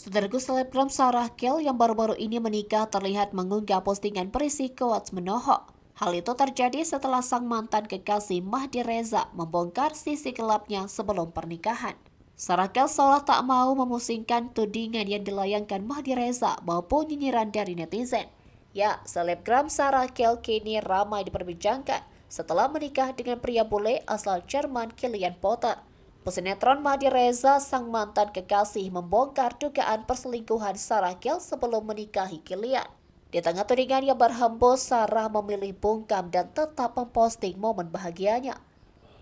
Saudaraku, selebgram Sarah Kell yang baru-baru ini menikah terlihat mengunggah postingan berisi quotes menohok. Hal itu terjadi setelah sang mantan kekasih Mahdi Reza membongkar sisi gelapnya sebelum pernikahan. Sarah Kell seolah tak mau memusingkan tudingan yang dilayangkan Mahdi Reza maupun nyinyiran dari netizen. Ya, selebgram Sarah Kell kini ramai diperbincangkan setelah menikah dengan pria bule asal Jerman Kilian Potter. Pesinetron Mahdi Reza, sang mantan kekasih, membongkar dugaan perselingkuhan Sarah Kell sebelum menikahi Kilian. Di tengah tudingan yang berhembus, Sarah memilih bungkam dan tetap memposting momen bahagianya.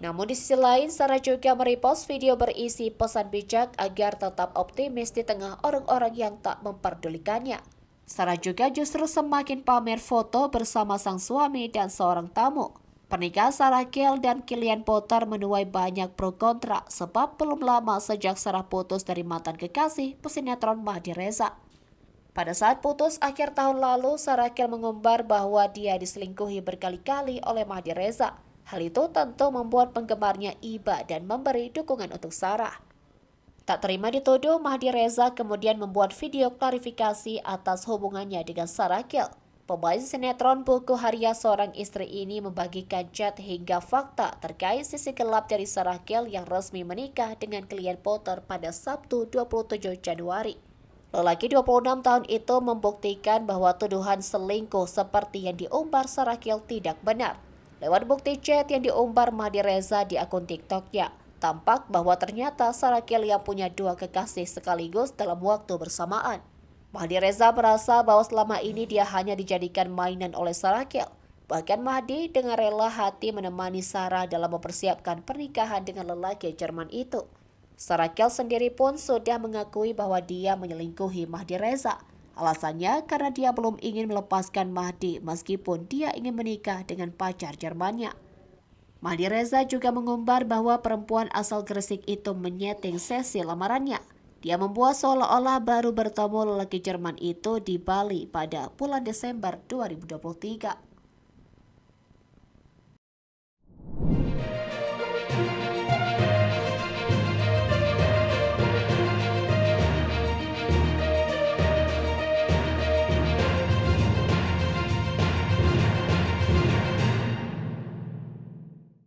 Namun di sisi lain, Sarah juga merepost video berisi pesan bijak agar tetap optimis di tengah orang-orang yang tak memperdulikannya. Sarah juga justru semakin pamer foto bersama sang suami dan seorang tamu. Pernikahan Sarah Kell dan Kilian Potter menuai banyak pro kontra sebab belum lama sejak Sarah putus dari mantan kekasih pesinetron Mahdi Reza. Pada saat putus akhir tahun lalu, Sarah Kell mengumbar bahwa dia diselingkuhi berkali-kali oleh Mahdi Reza. Hal itu tentu membuat penggemarnya iba dan memberi dukungan untuk Sarah. Tak terima dituduh, Mahdi Reza kemudian membuat video klarifikasi atas hubungannya dengan Sarah Kell. Pemain sinetron Buku Haria seorang istri ini membagikan chat hingga fakta terkait sisi gelap dari Sarah Kell yang resmi menikah dengan Kilian Potter pada Sabtu 27 Januari. Lelaki 26 tahun itu membuktikan bahwa tuduhan selingkuh seperti yang diumbar Sarah Kell tidak benar. Lewat bukti chat yang diumbar Mahdi Reza di akun TikTok-nya, tampak bahwa ternyata Sarah Kell yang punya dua kekasih sekaligus dalam waktu bersamaan. Mahdi Reza merasa bahwa selama ini dia hanya dijadikan mainan oleh Sarah Kell. Bahkan Mahdi dengan rela hati menemani Sarah dalam mempersiapkan pernikahan dengan lelaki Jerman itu. Sarah Kell sendiri pun sudah mengakui bahwa dia menyelingkuhi Mahdi Reza. Alasannya karena dia belum ingin melepaskan Mahdi meskipun dia ingin menikah dengan pacar Jermannya. Mahdi Reza juga mengumbar bahwa perempuan asal Gresik itu menyeting sesi lamarannya. Dia membuat seolah-olah baru bertemu lelaki Jerman itu di Bali pada bulan Desember 2023.